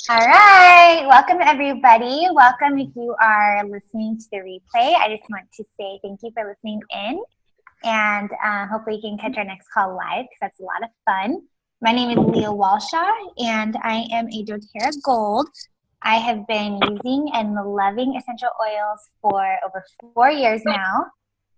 All right. Welcome, everybody. Welcome if you are listening to the replay. I just want to say thank you for listening in. And hopefully you can catch our next call live because that's a lot of fun. My name is Leah Walshaw, and I am a doTERRA Gold. I have been using and loving essential oils for over 4 years now.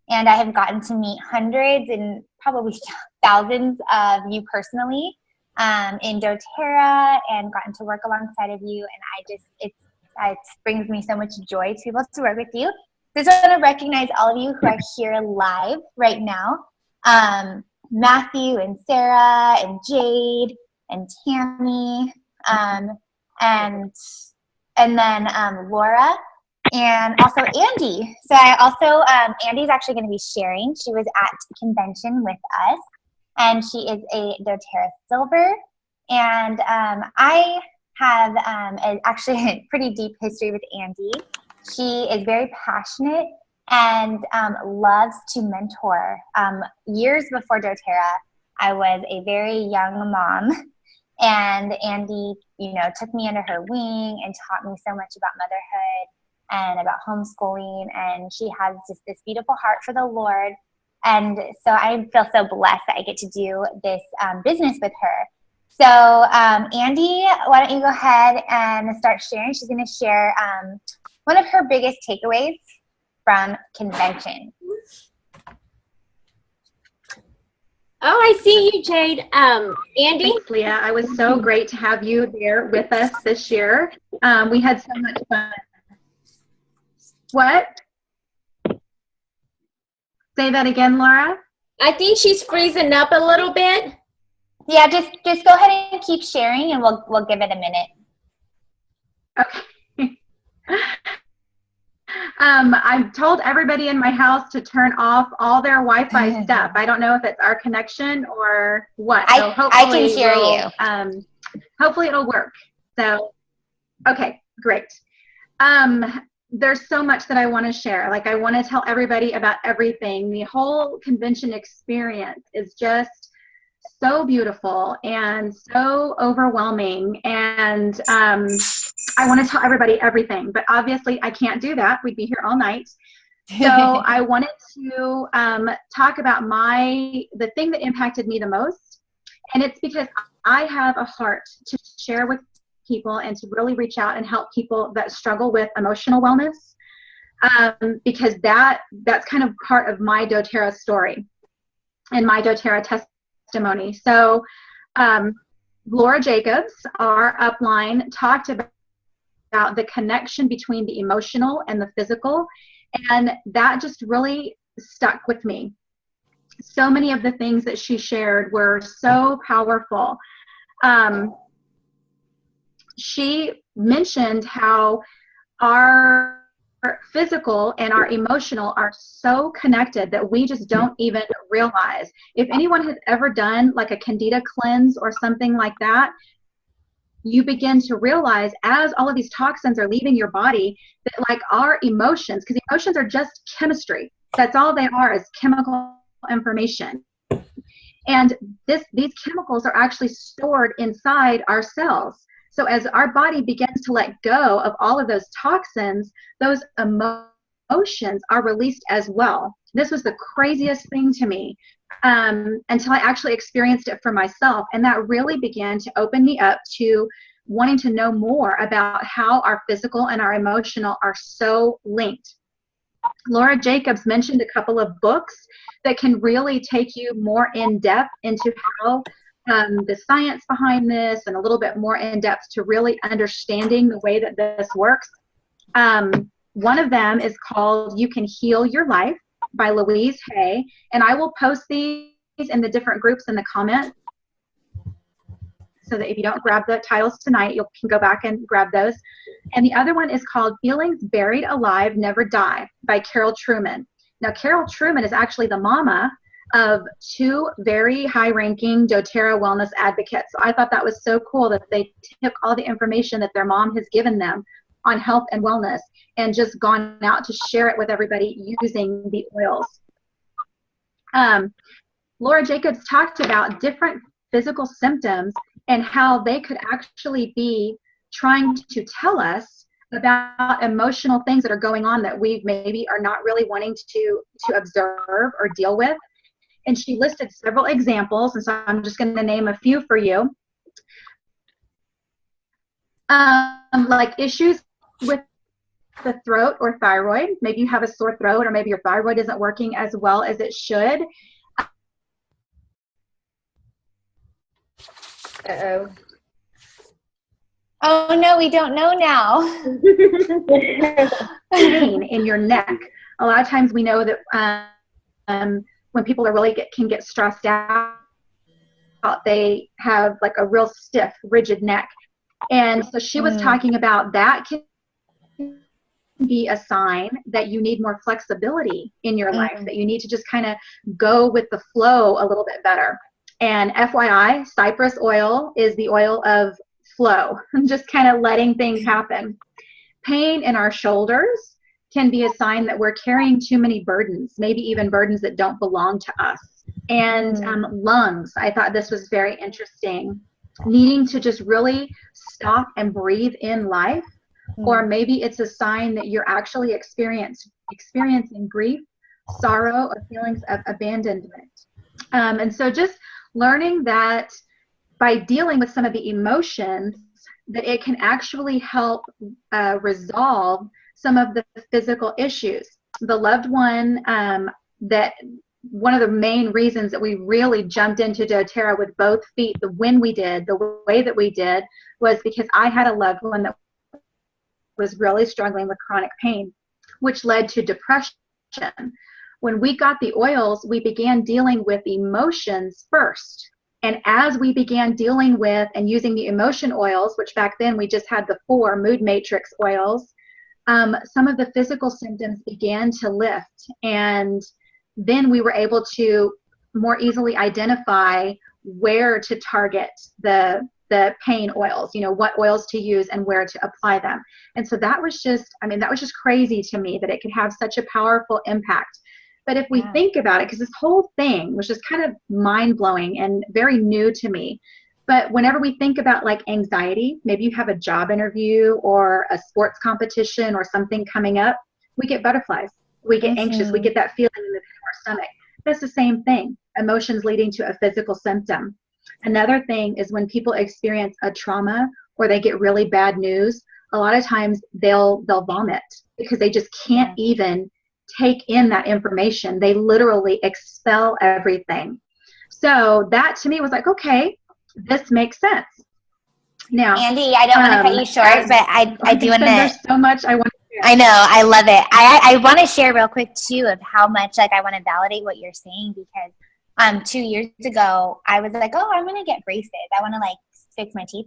And I have gotten to meet hundreds and probably thousands of you personally in doTERRA and gotten to work alongside of you. And it brings me so much joy to be able to work with you. So I just want to recognize all of you who are here live right now. Matthew and Sarah and Jade and Tammy and then Laura. And also Andie. So Andie's actually going to be sharing. She was at convention with us, and she is a doTERRA Silver. And I have actually a pretty deep history with Andie. She is very passionate and loves to mentor. Years before doTERRA, I was a very young mom, and Andie, took me under her wing and taught me so much about motherhood and about homeschooling, and she has just this beautiful heart for the Lord. And so I feel so blessed that I get to do this business with her. So Andie, why don't you go ahead and start sharing? She's going to share one of her biggest takeaways from convention. Oh, I see you, Jade. Andie? Thanks, Leah. It was so great to have you there with us this year. We had so much fun. What? Say that again, Laura. I think she's freezing up a little bit. Yeah, just go ahead and keep sharing, and we'll give it a minute. Okay. I've told everybody in my house to turn off all their Wi-Fi stuff. I don't know if it's our connection or what. So I can hear you. Hopefully it'll work. So, okay, great. There's so much that I want to share. Like, I want to tell everybody about everything. The whole convention experience is just so beautiful and so overwhelming. And I want to tell everybody everything, but obviously I can't do that. We'd be here all night. So I wanted to talk about the thing that impacted me the most. And it's because I have a heart to share with people and to really reach out and help people that struggle with emotional wellness, because that's kind of part of my doTERRA story and my doTERRA testimony. So Laura Jacobs, our upline, talked about the connection between the emotional and the physical, and that just really stuck with me. So many of the things that she shared were so powerful. She mentioned how our physical and our emotional are so connected that we just don't even realize. If anyone has ever done like a candida cleanse or something like that, you begin to realize as all of these toxins are leaving your body that like our emotions, because emotions are just chemistry. That's all they are, is chemical information. And these chemicals are actually stored inside our cells. So as our body begins to let go of all of those toxins, those emotions are released as well. This was the craziest thing to me until I actually experienced it for myself. And that really began to open me up to wanting to know more about how our physical and our emotional are so linked. Laura Jacobs mentioned a couple of books that can really take you more in depth into how the science behind this, and a little bit more in depth to really understanding the way that this works. One of them is called You Can Heal Your Life by Louise Hay, and I will post these in the different groups in the comments so that if you don't grab the titles tonight, you can go back and grab those. And the other one is called Feelings Buried Alive Never Die by Carol Trueman. Now, Carol Trueman is actually the mama of two very high-ranking doTERRA wellness advocates. So I thought that was so cool that they took all the information that their mom has given them on health and wellness and just gone out to share it with everybody using the oils. Laura Jacobs talked about different physical symptoms and how they could actually be trying to tell us about emotional things that are going on that we maybe are not really wanting to observe or deal with. And she listed several examples, and so I'm just going to name a few for you. Like issues with the throat or thyroid. Maybe you have a sore throat, or maybe your thyroid isn't working as well as it should. Uh-oh. Oh no, we don't know now. Pain in your neck. A lot of times we know that when people are really can get stressed out, they have like a real stiff, rigid neck. And so she was talking about that can be a sign that you need more flexibility in your life, that you need to just kind of go with the flow a little bit better. And FYI, cypress oil is the oil of flow, just kind of letting things happen. Pain in our shoulders can be a sign that we're carrying too many burdens, maybe even burdens that don't belong to us. And lungs, I thought this was very interesting. Needing to just really stop and breathe in life, or maybe it's a sign that you're actually experiencing grief, sorrow, or feelings of abandonment. And so just learning that by dealing with some of the emotions, that it can actually help resolve some of the physical issues. The loved one, that one of the main reasons that we really jumped into doTERRA with both feet, the way that we did, was because I had a loved one that was really struggling with chronic pain, which led to depression. When we got the oils, we began dealing with emotions first. And as we began dealing with and using the emotion oils, which back then we just had the 4 mood matrix oils, some of the physical symptoms began to lift. And then we were able to more easily identify where to target the pain oils, what oils to use and where to apply them. And so that was just crazy to me that it could have such a powerful impact. But if we think about it, because this whole thing was just kind of mind-blowing and very new to me. But whenever we think about like anxiety, maybe you have a job interview or a sports competition or something coming up, we get butterflies. We get anxious. We get that feeling in the pit of our stomach. That's the same thing. Emotions leading to a physical symptom. Another thing is when people experience a trauma or they get really bad news, a lot of times they'll vomit because they just can't even take in that information. They literally expel everything. So that to me was like, okay, this makes sense. Now, Andie, I don't want to cut you short, but I do want to. There's so much I want to share. I know, I love it. I want to share real quick too of how much I want to validate what you're saying, because 2 years ago I was like, oh, I'm gonna get braces. I want to fix my teeth.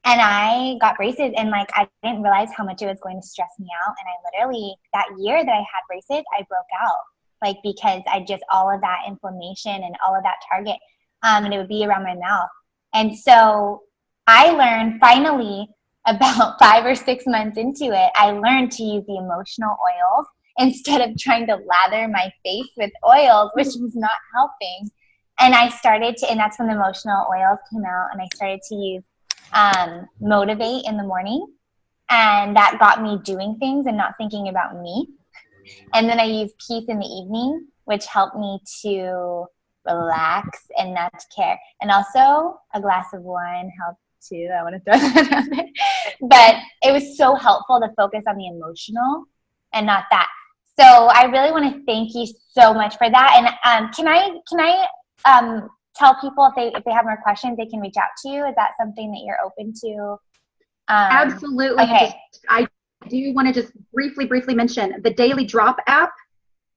And I got braces, and I didn't realize how much it was going to stress me out. And I literally, that year that I had braces, I broke out, because I just, all of that inflammation and all of that target, and it would be around my mouth. And so I learned finally, about 5 or 6 months into it, I learned to use the emotional oils instead of trying to lather my face with oils, which was not helping. And I started to, and that's when the emotional oils came out, and I started to use Motivate in the morning, and that got me doing things and not thinking about me. And then I used Peace in the evening, which helped me to relax and not to care. And also a glass of wine helped too. I want to throw that out there. But it was so helpful to focus on the emotional and not that. So I really want to thank you so much for that. And can I tell people if they have more questions, they can reach out to you? Is that something that you're open to? Absolutely. Okay. I do want to just briefly mention the Daily Drop app.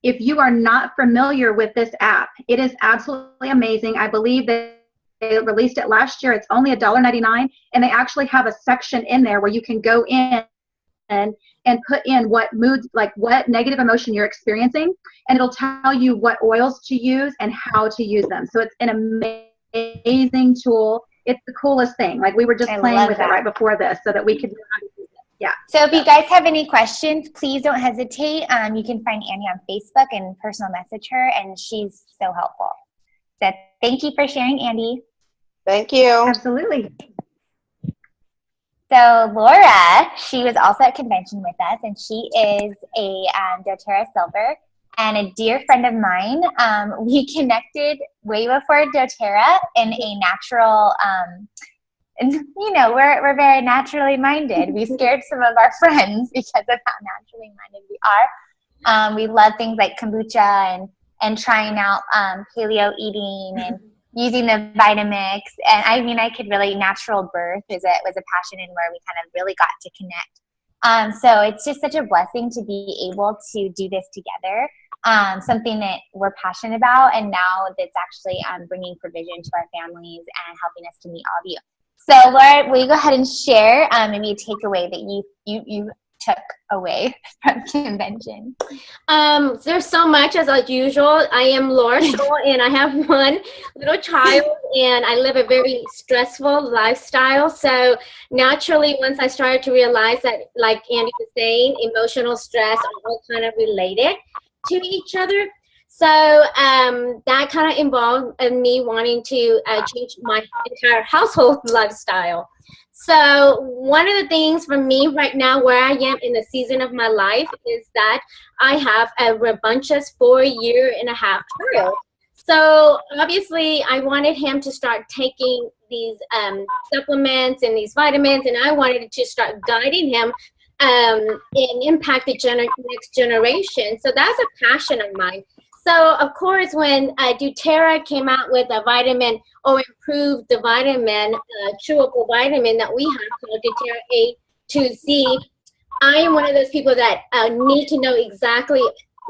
If you are not familiar with this app, it is absolutely amazing. I believe they released it last year. It's only $1.99, and they actually have a section in there where you can go in and put in what moods, what negative emotion you're experiencing, and it'll tell you what oils to use and how to use them. So it's an amazing tool. It's the coolest thing. We were just playing with it right before this so that we could know how to use it. Yeah. So if you guys have any questions, please don't hesitate. You can find Andie on Facebook and personal message her, and she's so helpful. So thank you for sharing, Andie. Thank you. Absolutely. So Laura, she was also at convention with us, and she is a doTERRA Silver and a dear friend of mine. We connected way before doTERRA in a natural, and you know, we're very naturally minded. We scared some of our friends because of how naturally minded we are. We love things like kombucha and trying out paleo eating and using the Vitamix. And I mean, I could really, natural birth was a passion and where we kind of really got to connect. So it's just such a blessing to be able to do this together, something that we're passionate about, and now that's actually bringing provision to our families and helping us to meet all of you. So Laura, will you go ahead and share maybe a takeaway that you took away from convention? There's so much as usual. I am Laura Shull, and I have one little child, and I live a very stressful lifestyle. So naturally, once I started to realize that, like Andie was saying, emotional stress are all kind of related to each other. So that kind of involved me wanting to change my entire household lifestyle. So one of the things for me right now, where I am in the season of my life, is that I have a rambunctious 4.5-year-old child. So obviously I wanted him to start taking these supplements and these vitamins, and I wanted to start guiding him and impact the next generation. So that's a passion of mine. So, of course, when doTERRA came out with a vitamin, or improved the vitamin, chewable vitamin that we have called doTERRA A to Z, I am one of those people that need to know exactly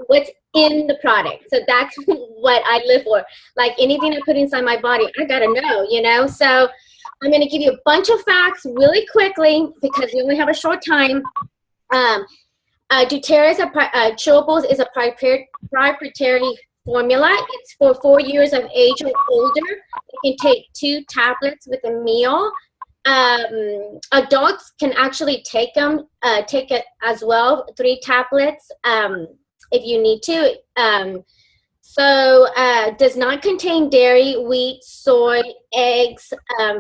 what's in the product. So that's what I live for. Like anything I put inside my body, I got to know, you know. So I'm going to give you a bunch of facts really quickly because we only have a short time. doTERRA chewables is a proprietary formula. It's for 4 years of age or older. You can take 2 tablets with a meal. Adults can actually take it as well, 3 tablets if you need to. Does not contain dairy, wheat, soy, eggs,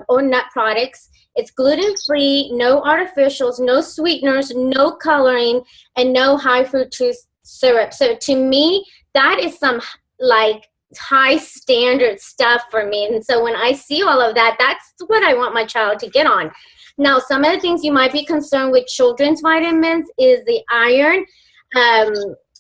or nut products. It's gluten-free, no artificials, no sweeteners, no coloring, and no high fructose syrup. So to me, that is some like high standard stuff for me. And so when I see all of that, that's what I want my child to get on. Now, some of the things you might be concerned with children's vitamins is the iron.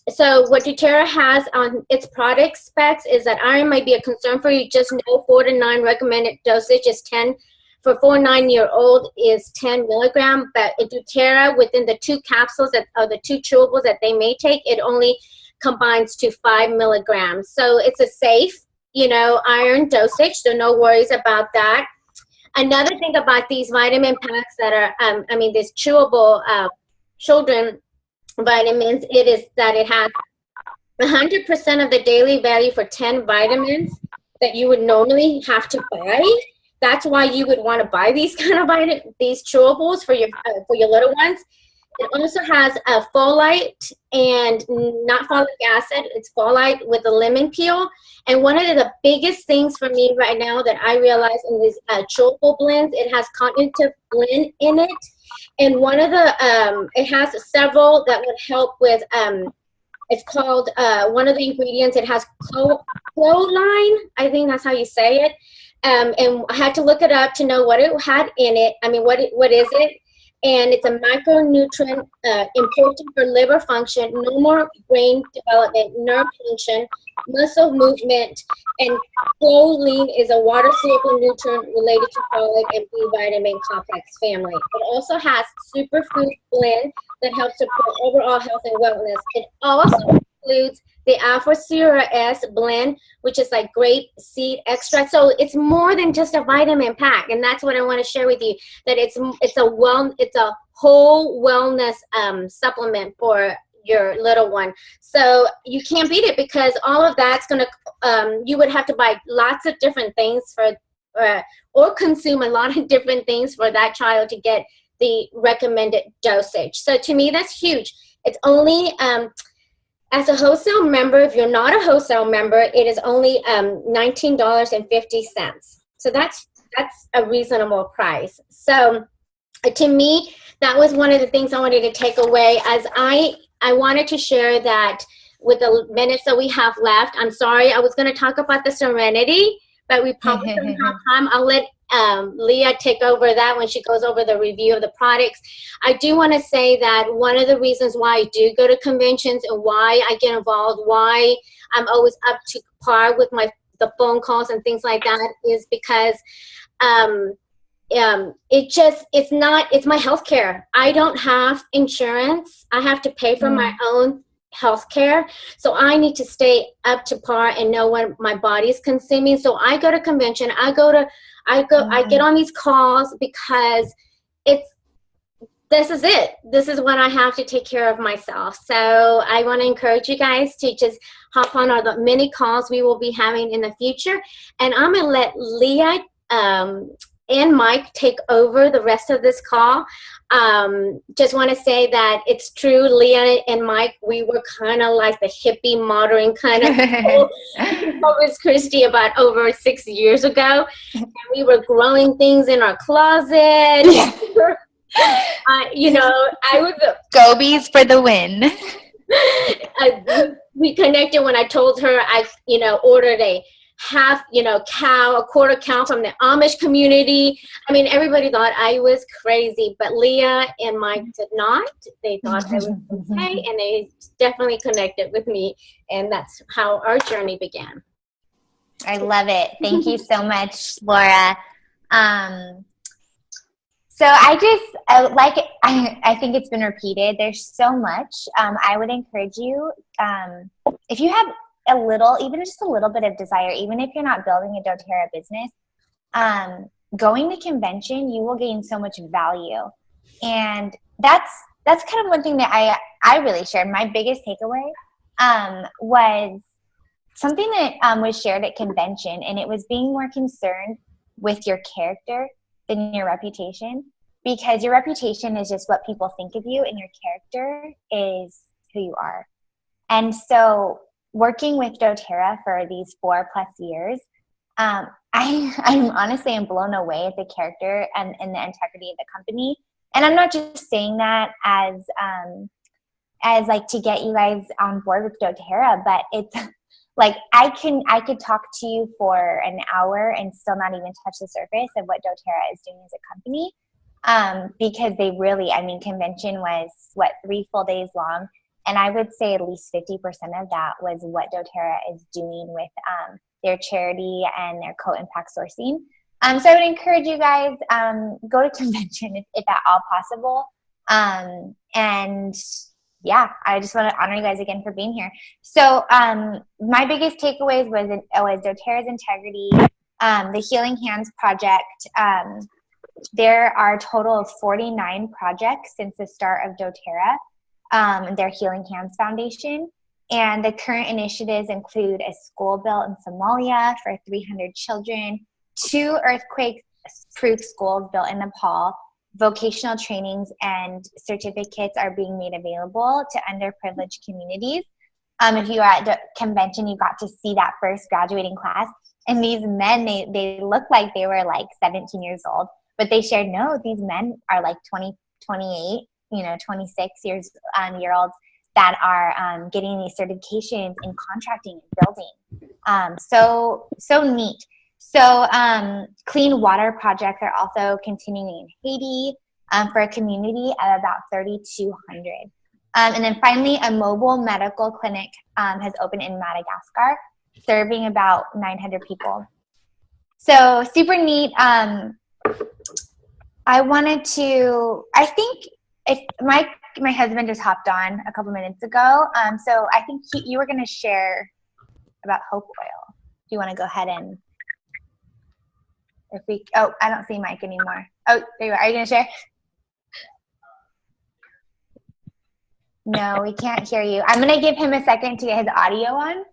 So what doTERRA has on its product specs is that iron might be a concern for you. Just know 4 to 9 recommended dosage is 10. For 4-9-year-old is 10 milligram, but in doTERRA, within the 2 capsules that are the 2 chewables that they may take, it only combines to 5 milligrams. So it's a safe, you know, iron dosage, so no worries about that. Another thing about these vitamin packs that are, this chewable children vitamins, it is that it has 100% of the daily value for 10 vitamins that you would normally have to buy. That's why you would want to buy these kind of these chewables for your little ones. It also has a folate and not folic acid. It's folate with a lemon peel. And one of the biggest things for me right now that I realize in these chewable blends, it has cognitive blend in it. And one of the, it has several that would help with, it's called, one of the ingredients, it has choline, I think that's how you say it. And I had to look it up to know what it had in it. What is it? And it's a micronutrient important for liver function, normal brain development, nerve function, muscle movement, and choline is a water-soluble nutrient related to folic and B vitamin complex family. It also has superfood blend that helps support overall health and wellness. It also includes the Alpha Sierra S blend, which is like grape seed extract. So it's more than just a vitamin pack, and that's what I want to share with you. That it's a whole wellness supplement for your little one. So you can't beat it because all of that's gonna you would have to buy lots of different things for or consume a lot of different things for that child to get the recommended dosage. So to me, that's huge. It's only as a wholesale member, if you're not a wholesale member, it is only $19.50. So that's a reasonable price. So to me, that was one of the things I wanted to take away, as I wanted to share that with the minutes that we have left. I'm sorry, I was going to talk about the Serenity, but we probably don't have time. I'll let Leah take over that when she goes over the review of the products. I do want to say that one of the reasons why I do go to conventions and why I get involved, why I'm always up to par with the phone calls and things like that, is because it's my health care. I don't have insurance. I have to pay for my own health care. So I need to stay up to par and know what my body's consuming. So I go to convention. I get on these calls because this is it. This is when I have to take care of myself. So I want to encourage you guys to just hop on the many calls we will be having in the future. And I'm going to let Leah and Mike take over the rest of this call. Just want to say that it's true, Leah and Mike, we were kind of like the hippie modern kind of people. Miss Christy about over 6 years ago. And we were growing things in our closet. I was Gobies for the win. We connected when I told her I ordered a a quarter cow from the Amish community. I mean, everybody thought I was crazy, but Leah and Mike did not. They thought I was okay, and they definitely connected with me, and that's how our journey began. I love it. Thank you so much, Laura. So I think it's been repeated. There's so much. I would encourage you, if you have even just a little bit of desire, even if you're not building a doTERRA business, going to convention, you will gain so much value. And that's kind of one thing that I really shared. My biggest takeaway was something that was shared at convention, and it was being more concerned with your character than your reputation, because your reputation is just what people think of you, and your character is who you are. And so working with doTERRA for these 4+ years, I'm honestly blown away at the character and the integrity of the company. And I'm not just saying that as like to get you guys on board with doTERRA, but it's like I could talk to you for an hour and still not even touch the surface of what doTERRA is doing as a company, because they really, convention was 3 full days long. And I would say at least 50% of that was what doTERRA is doing with their charity and their co-impact sourcing. So I would encourage you guys, go to convention if at all possible. And yeah, I just want to honor you guys again for being here. So my biggest takeaways was doTERRA's integrity, the Healing Hands Project. There are a total of 49 projects since the start of doTERRA. Their Healing Hands Foundation. And the current initiatives include a school built in Somalia for 300 children, 2 earthquake-proof schools built in Nepal, vocational trainings and certificates are being made available to underprivileged communities. If you were at the convention, you got to see that first graduating class. And these men, they looked like they were like 17 years old, but they shared, no, these men are like 20, 28, 26 year olds that are getting these certifications in contracting and building. So neat. So clean water projects are also continuing in Haiti for a community of about 3,200. And then finally, a mobile medical clinic has opened in Madagascar, serving about 900 people. So super neat. I think if my husband just hopped on a couple minutes ago. So I think you were going to share about Hope Oil. Do you want to go ahead and, I don't see Mike anymore. Oh, there you are. Are you going to share? No, we can't hear you. I'm going to give him a second to get his audio on.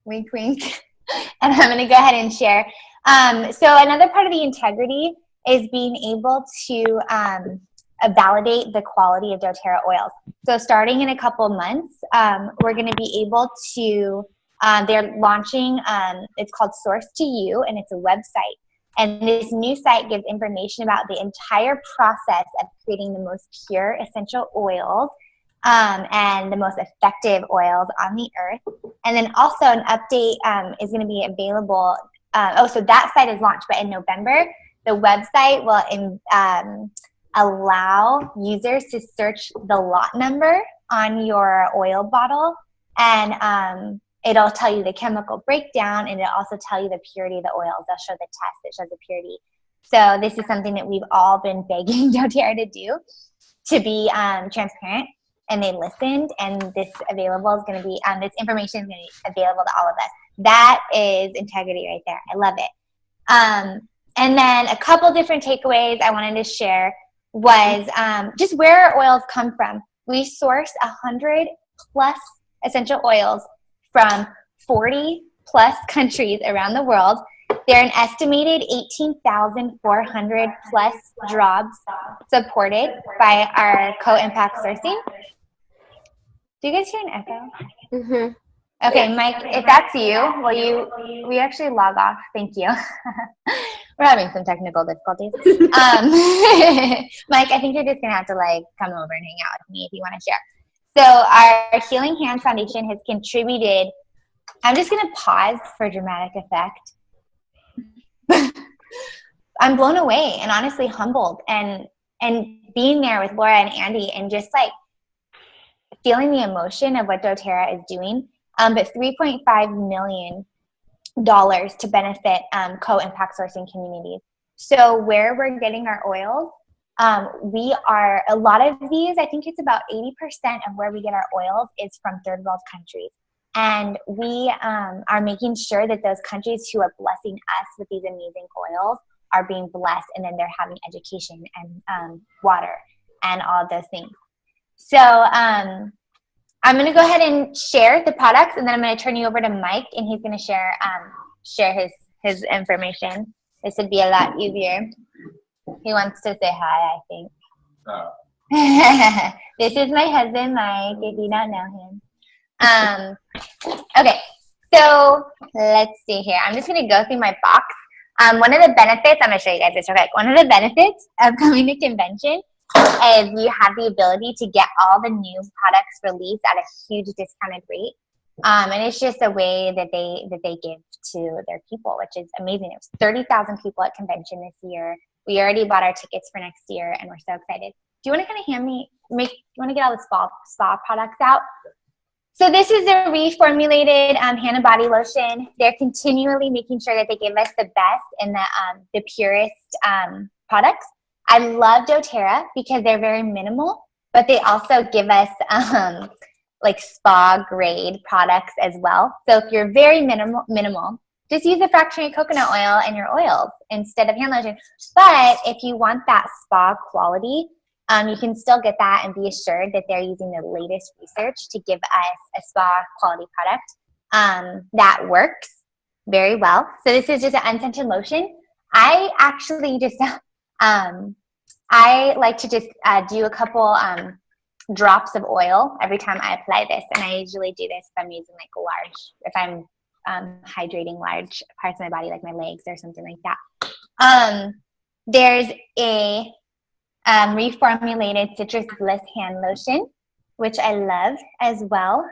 Wink, wink. And I'm going to go ahead and share. So another part of the integrity is being able to validate the quality of doTERRA oils. So starting in a couple months, we're going to be able to, they're launching, it's called Source to You, and it's a website. And this new site gives information about the entire process of creating the most pure essential oils and the most effective oils on the earth. And then also an update is going to be available. So that site is launched, but in November, the website will allow users to search the lot number on your oil bottle, and it'll tell you the chemical breakdown, and it'll also tell you the purity of the oils. They'll show the test that shows the purity. So this is something that we've all been begging doTERRA to do, to be transparent, and they listened, and this available is going to be, this information is going to be available to all of us. That is integrity right there. I love it. And then a couple different takeaways I wanted to share was just where our oils come from. We source 100 plus essential oils from 40 plus countries around the world. There are an estimated 18,400 plus jobs supported by our co-impact sourcing. Do you guys hear an echo? Mm-hmm. Okay, Mike, if that's you, will you actually log off? Thank you. We're having some technical difficulties. Mike, I think you're just going to have to come over and hang out with me if you want to share. So our Healing Hands Foundation has contributed. I'm just going to pause for dramatic effect. I'm blown away and honestly humbled and being there with Laura and Andie and just feeling the emotion of what doTERRA is doing. But $3.5 million to benefit co-impact sourcing communities. So where we're getting our oils, a lot of these, I think it's about 80% of where we get our oils is from third world countries. And we are making sure that those countries who are blessing us with these amazing oils are being blessed, and then they're having education and water and all of those things. So I'm going to go ahead and share the products, and then I'm going to turn you over to Mike, and he's going to share his information. This would be a lot easier. He wants to say hi, I think. Oh. This is my husband, Mike, if you don't know him. Okay, so let's see here. I'm just going to go through my box. One of the benefits, I'm going to show you guys this real quick. One of the benefits of coming to convention is you have the ability to get all the new products released at a huge discounted rate. And it's just a way that they give to their people, which is amazing. It was 30,000 people at convention this year. We already bought our tickets for next year, and we're so excited. Do you want to kind of you want to get all the spa products out? So this is a reformulated hand and body lotion. They're continually making sure that they give us the best and the purest products. I love doTERRA because they're very minimal, but they also give us spa grade products as well. So if you're very minimal, just use a fractionated coconut oil in your oils instead of hand lotion. But if you want that spa quality, you can still get that and be assured that they're using the latest research to give us a spa quality product that works very well. So this is just an unscented lotion. I actually just I like to just do a couple drops of oil every time I apply this, and I usually do this if I'm using if I'm hydrating large parts of my body, like my legs or something like that. There's a reformulated Citrus Bliss hand lotion, which I love as well.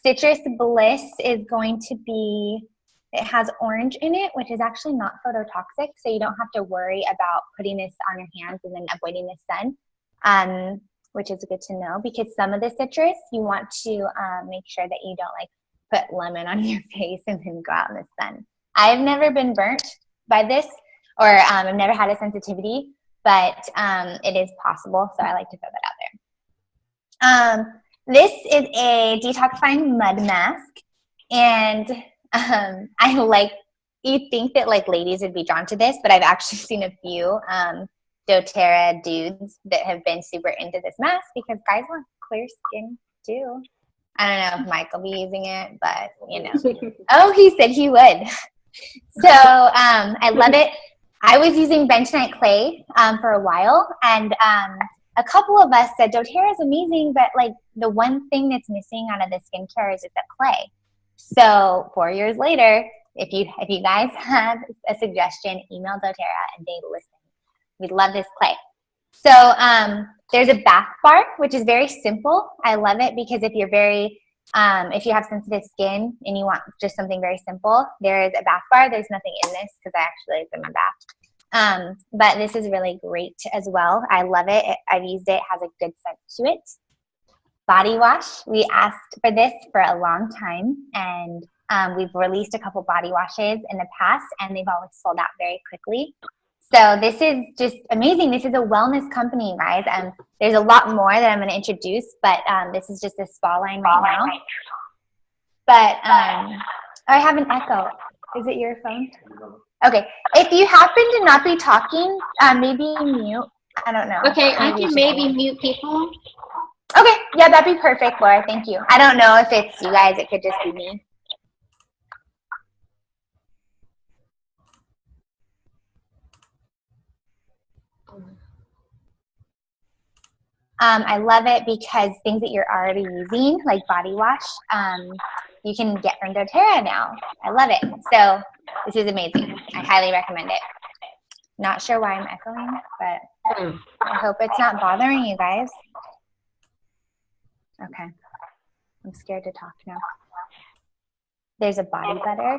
Citrus Bliss is going to be, it has orange in it, which is actually not phototoxic, so you don't have to worry about putting this on your hands and then avoiding the sun, which is good to know, because some of the citrus, you want to make sure that you don't put lemon on your face and then go out in the sun. I've never been burnt by this, or I've never had a sensitivity, but it is possible, so I like to throw that out there. This is a detoxifying mud mask, and you think that ladies would be drawn to this, but I've actually seen a few doTERRA dudes that have been super into this mask because guys want clear skin too. I don't know if Mike will be using it, but Oh, he said he would. So I love it. I was using bentonite clay for a while, and a couple of us said doTERRA is amazing, but the one thing that's missing out of the skincare is just that clay. So 4 years later, if you guys have a suggestion, email doTERRA and they listen. We love this clay. So there's a bath bar, which is very simple. I love it because if you have sensitive skin and you want just something very simple, there is a bath bar. There's nothing in this because I actually live in my bath. But this is really great as well. I love it. I've used it. It has a good scent to it. Body wash. We asked for this for a long time, and we've released a couple body washes in the past, and they've always sold out very quickly. So this is just amazing. This is a wellness company, guys, and there's a lot more that I'm going to introduce, but this is just a spa line right now. But I have an echo. Is it your phone? Okay. If you happen to not be talking, maybe mute. I don't know. Okay, I can maybe mute people. Okay. Yeah, that'd be perfect, Laura. Thank you. I don't know if it's you guys. It could just be me. I love it because things that you're already using, like body wash, you can get from doTERRA now. I love it. So this is amazing. I highly recommend it. Not sure why I'm echoing, but I hope it's not bothering you guys. Okay. I'm scared to talk now. There's a body butter.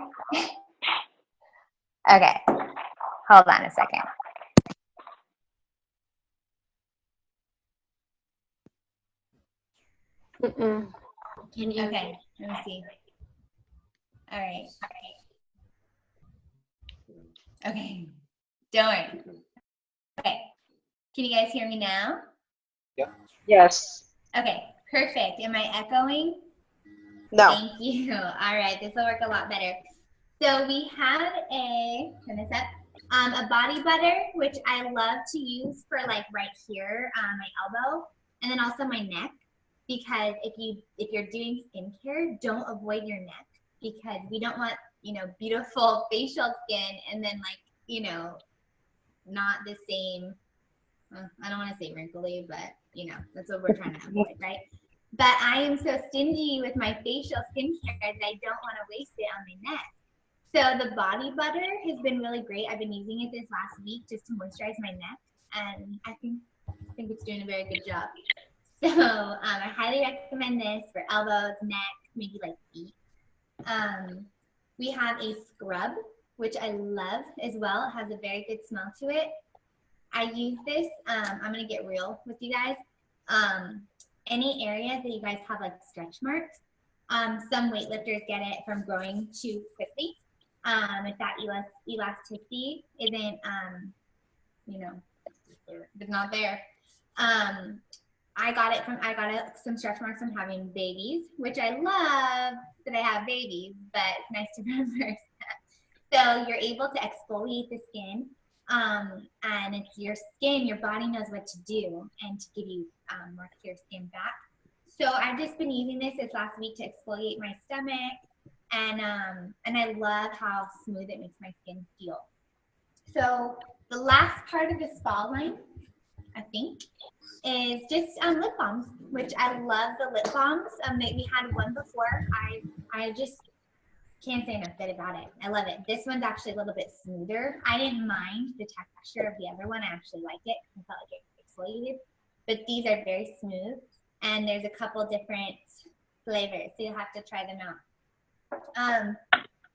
Okay. Hold on a second. Can you? Okay, let me see. All right. Okay. Don't worry. Okay. Can you guys hear me now? Yeah. Yes. Okay, perfect. Am I echoing? No. Thank you. All right, this will work a lot better. So we have turn this up, a body butter, which I love to use for like right here, my elbow, and then also my neck. Because if you're doing skincare, don't avoid your neck, because we don't want, beautiful facial skin and then not the same. I don't want to say wrinkly, but that's what we're trying to avoid, right? But I am so stingy with my facial skincare that I don't want to waste it on my neck. So the body butter has been really great. I've been using it this last week just to moisturize my neck, and I think it's doing a very good job. So I highly recommend this for elbows, neck, maybe like feet. We have a scrub, which I love as well. It has a very good smell to it. I use this, I'm going to get real with you guys. Any areas that you guys have like stretch marks, some weightlifters get it from growing too quickly. If that elasticity isn't, it's not there. I got some stretch marks from having babies, which I love that I have babies, but it's nice to remember. So you're able to exfoliate the skin, and it's your skin, your body knows what to do and to give you more clear skin back. So I've just been using this last week to exfoliate my stomach, and I love how smooth it makes my skin feel. So the last part of the spa line, I think, is just lip balms, which I love the lip balms. We had one before. I just can't say enough good about it. I love it. This one's actually a little bit smoother. I didn't mind the texture of the other one. I actually liked it. I felt like it exfoliated. But these are very smooth, and there's a couple different flavors, so you'll have to try them out.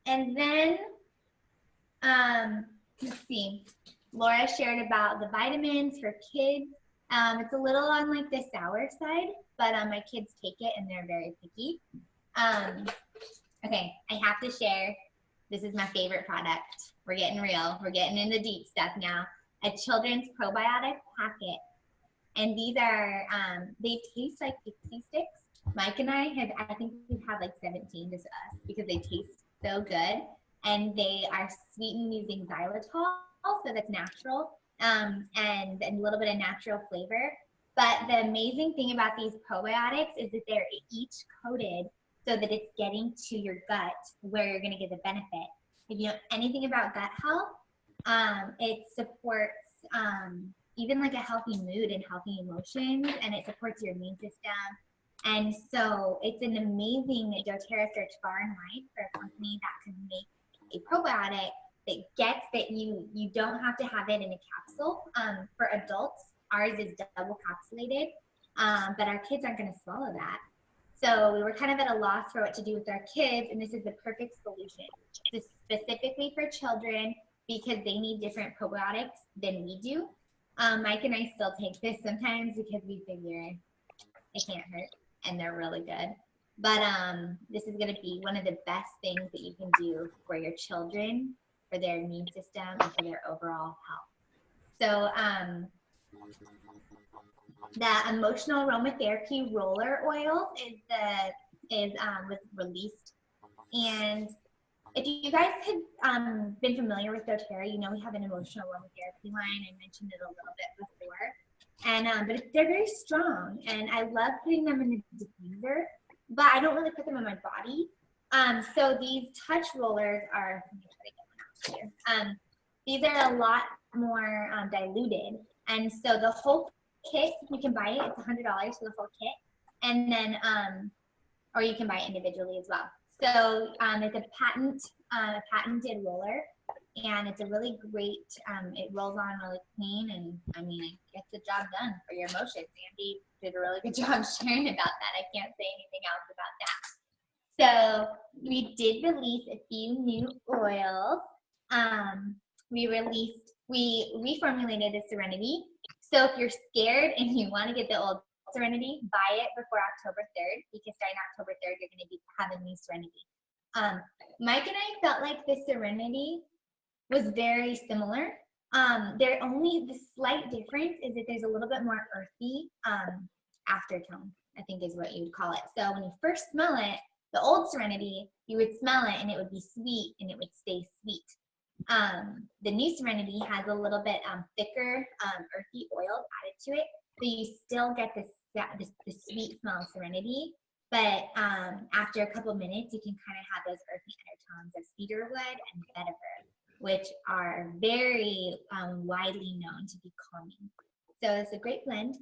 And then, let's see. Laura shared about the vitamins for kids. It's a little on like the sour side, but my kids take it and they're very picky. Okay, I have to share. This is my favorite product. We're getting real. We're getting into deep stuff now. A children's probiotic packet. And these are, they taste like pixie sticks. Mike and I think we've had like 17 just us because they taste so good. And they are sweetened using xylitol, so that's natural, and a little bit of natural flavor. But the amazing thing about these probiotics is that they're each coated so that it's getting to your gut where you're going to get the benefit. If you know anything about gut health, it supports even like a healthy mood and healthy emotions, and it supports your immune system. And so it's an amazing doTERRA search far and wide for a company that can make a probiotic that gets that you don't have to have it in a capsule. For adults, ours is double capsulated, but our kids aren't going to swallow that. So we were kind of at a loss for what to do with our kids, and this is the perfect solution. This is specifically for children because they need different probiotics than we do. Mike and I still take this sometimes because we figure it can't hurt and they're really good. But this is going to be one of the best things that you can do for your children, for their immune system, and for their overall health. So the emotional aromatherapy roller oil was released, and if you guys have been familiar with doTERRA, you know we have an emotional aromatherapy line. I mentioned it a little bit before, and but they're very strong, and I love putting them in the diffuser, but I don't really put them on my body. So these touch rollers are. Let me try to get one out here. These are a lot more diluted, and so the whole kit, you can buy it. It's $100 for the whole kit, and then or you can buy it individually as well. So it's a patented roller, and it's a really great. It rolls on really clean, and I mean it gets the job done for your emotions. Andie did a really good job sharing about that. I can't say anything else about that. So we did release a few new oils. We reformulated the Serenity. So if you're scared and you want to get the old Serenity, buy it before October 3rd, because starting October 3rd, you're going to be having new Serenity. Mike and I felt like the Serenity was very similar. The slight difference is that there's a little bit more earthy aftertone, I think is what you would call it. So when you first smell it, the old Serenity, you would smell it and it would be sweet and it would stay sweet. The new Serenity has a little bit thicker earthy oils added to it, so you still get the sweet smell of Serenity, but after a couple minutes you can kind of have those earthy undertones of cedarwood and vetiver, which are very widely known to be calming. So it's a great blend.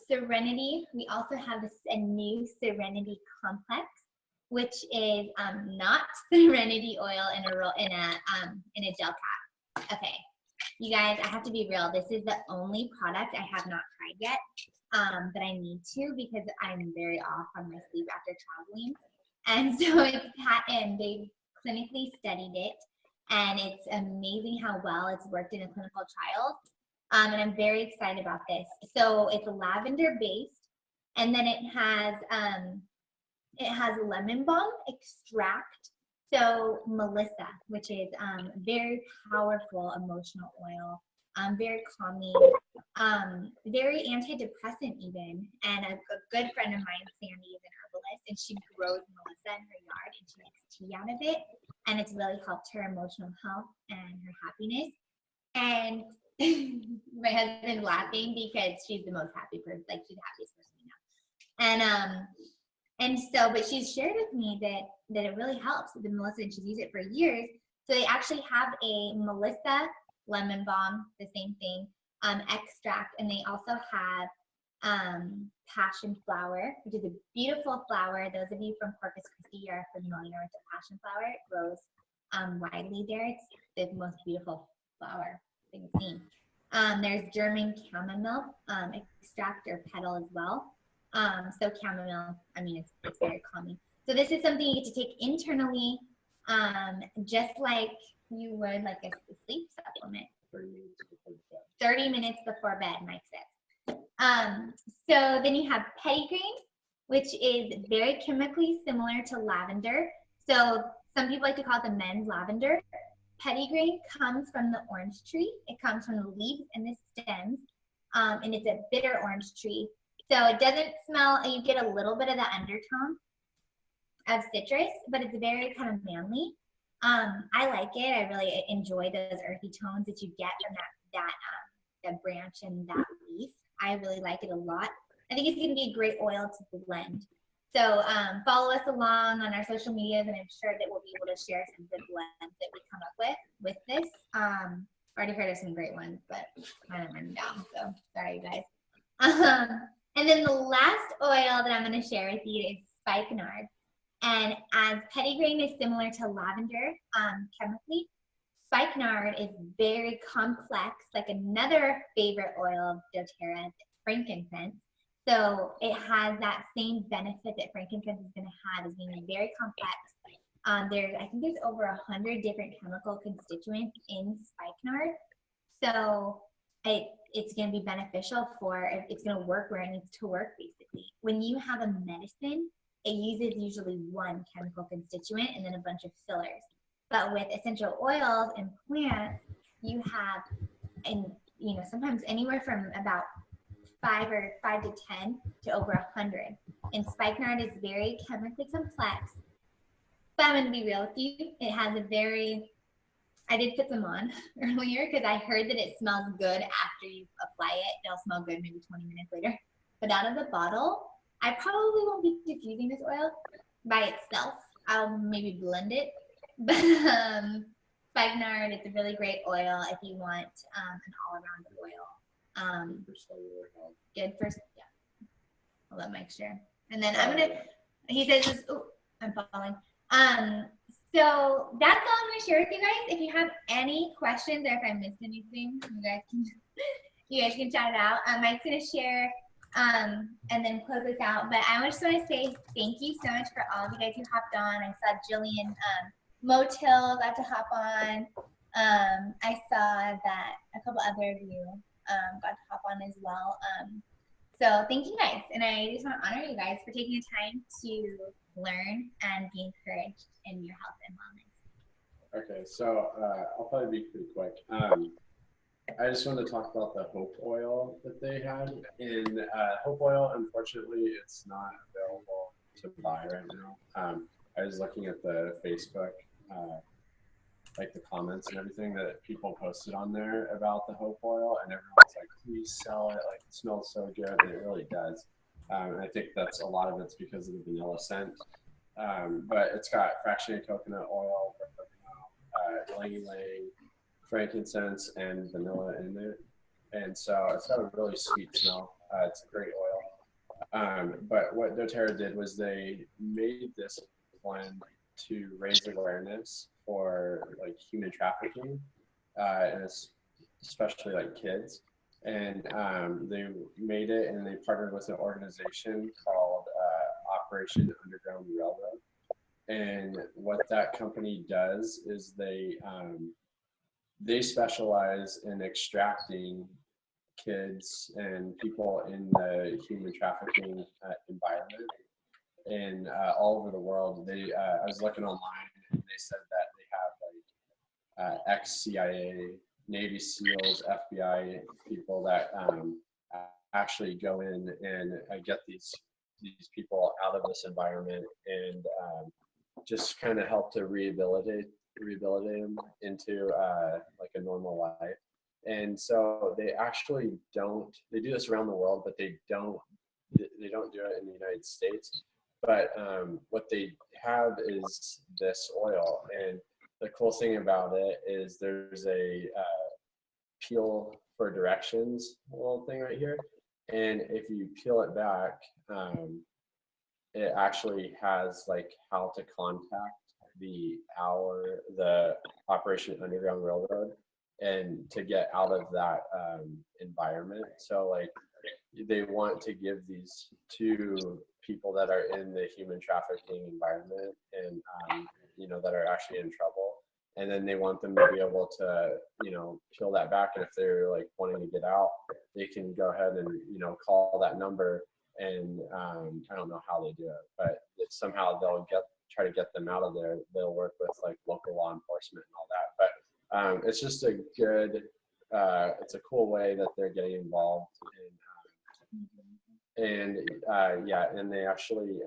Serenity, we also have a new Serenity Complex, which is not Serenity oil in a gel cap. Okay, you guys, I have to be real. This is the only product I have not tried yet, but I need to because I'm very off on my sleep after traveling. And so it's patent. They clinically studied it, and it's amazing how well it's worked in a clinical trial. And I'm very excited about this. So it's lavender based, and then it has lemon balm extract. So Melissa, which is very powerful emotional oil, very calming, very antidepressant even. And a good friend of mine, Sandy, is an herbalist, and she grows Melissa in her yard, and she makes tea out of it. And it's really helped her emotional health and her happiness. And my husband's laughing because she's the most happy person, like she's the happiest person we know. And so, but she's shared with me that it really helps with the Melissa, and she's used it for years. So they actually have a Melissa lemon balm, the same thing, extract, and they also have passion flower, which is a beautiful flower. Those of you from Corpus Christi are familiar with the passion flower. It grows widely there. It's the most beautiful flower thing I've seen. There's German chamomile extract or petal as well. So chamomile, I mean, it's very calming. So this is something you get to take internally, just like you would like a sleep supplement. 30 minutes before bed, Mike says. So then you have petitgreen, which is very chemically similar to lavender. So some people like to call it the men's lavender. Petitgreen comes from the orange tree. It comes from the leaves and the stems, and it's a bitter orange tree. So it doesn't smell, you get a little bit of the undertone of citrus, but it's very kind of manly. I like it. I really enjoy those earthy tones that you get from that branch and that leaf. I really like it a lot. I think it's going to be a great oil to blend. So follow us along on our social medias, and I'm sure that we'll be able to share some good blends that we come up with this. I've already heard of some great ones, but I haven't written down, so sorry, you guys. And then the last oil that I'm going to share with you is spikenard. And as petitgrain is similar to lavender chemically, spikenard is very complex, like another favorite oil of doTERRA, frankincense. So it has that same benefit that frankincense is going to have, as being very complex. I think there's over 100 different chemical constituents in spikenard. So it's going to be beneficial it's going to work where it needs to work, basically. When you have a medicine, it uses usually one chemical constituent and then a bunch of fillers. But with essential oils and plants, you have, and sometimes anywhere from about 5 to 10 to over 100. And spikenard is very chemically complex. But I'm going to be real with you. It has I did put some on earlier because I heard that it smells good after you apply it. It'll smell good maybe 20 minutes later. But out of the bottle, I probably won't be diffusing this oil by itself. I'll maybe blend it. But spikenard, it's a really great oil if you want an all-around oil. Good for, yeah. I'll let Mike share. And then he says, oh, I'm falling. So that's all I'm going to share with you guys. If you have any questions or if I missed anything, you guys can shout it out. Mike's going to share and then close this out. But I just want to say thank you so much for all of you guys who hopped on. I saw Jillian Motil got to hop on. I saw that a couple other of you got to hop on as well. So thank you guys. And I just want to honor you guys for taking the time to learn and be encouraged in your health and wellness. Okay, so I'll probably be pretty quick. I just want to talk about the Hope Oil that they had. In Hope Oil, unfortunately, it's not available to buy right now. I was looking at the Facebook, like the comments and everything that people posted on there about the Hope Oil, and everyone's like, please sell it, like it smells so good, and it really does. And I think that's a lot of it's because of the vanilla scent. But it's got fractionated coconut oil, ylang-ylang, frankincense, and vanilla in there. And so it's got a really sweet smell. It's a great oil. But what doTERRA did was they made this blend to raise awareness for like human trafficking, and especially like kids. And they made it, and they partnered with an organization called Operation Underground Railroad. And what that company does is they specialize in extracting kids and people in the human trafficking environment. And all over the world, I was looking online, and they said that they have like ex-CIA, Navy SEALs, FBI people that actually go in and get these people out of this environment and just kind of help to rehabilitate them into like a normal life. And so they actually they do this around the world, but they don't do it in the United States. But what they have is this oil, and the cool thing about it is there's a peel for directions little thing right here, and if you peel it back, it actually has like how to contact the Operation Underground Railroad and to get out of that environment. So like they want to give these to people that are in the human trafficking environment and that are actually in trouble, and then they want them to be able to peel that back, and if they're like wanting to get out, they can go ahead and call that number, and I don't know how they do it, but somehow they'll try to get them out of there. They'll work with like local law enforcement and all that, but it's just a good it's a cool way that they're getting involved in. And they actually,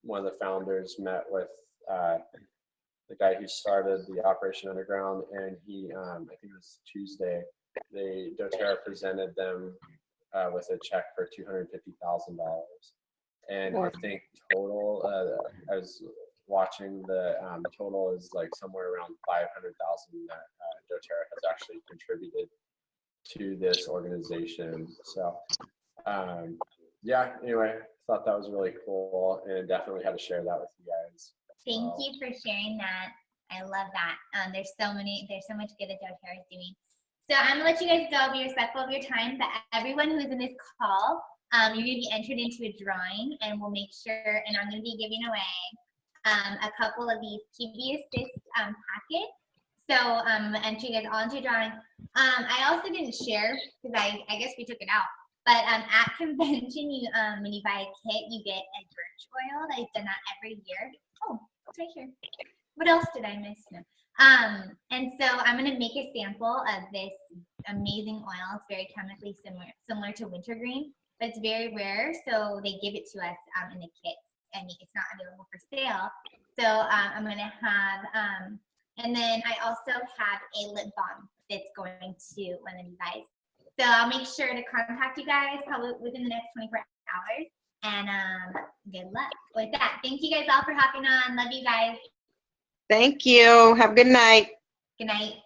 one of the founders met with the guy who started the Operation Underground, and he, I think it was Tuesday, doTERRA presented them with a check for $250,000. And I think total, I was watching the total is like somewhere around $500,000 that doTERRA has actually contributed to this organization. So, yeah, anyway, I thought that was really cool, and definitely had to share that with you guys. Thank you for sharing that. I love that. There's so much good that doTERRA is doing. So I'm gonna let you guys go. Be respectful of your time, but everyone who is in this call, you're gonna be entered into a drawing, and we'll make sure. And I'm gonna be giving away a couple of these TV Assist packets. So enter you guys all into a drawing. I also didn't share because I guess we took it out. But at convention, you when you buy a kit, you get a birch oil. I've done that every year. Oh, it's right here. What else did I miss? No. And so I'm gonna make a sample of this amazing oil. It's very chemically similar to wintergreen, but it's very rare. So they give it to us in the kits, and it's not available for sale. So I'm gonna have, and then I also have a lip balm that's going to one of you guys. So I'll make sure to contact you guys probably within the next 24 hours. And good luck with that. Thank you guys all for hopping on. Love you guys. Thank you. Have a good night. Good night.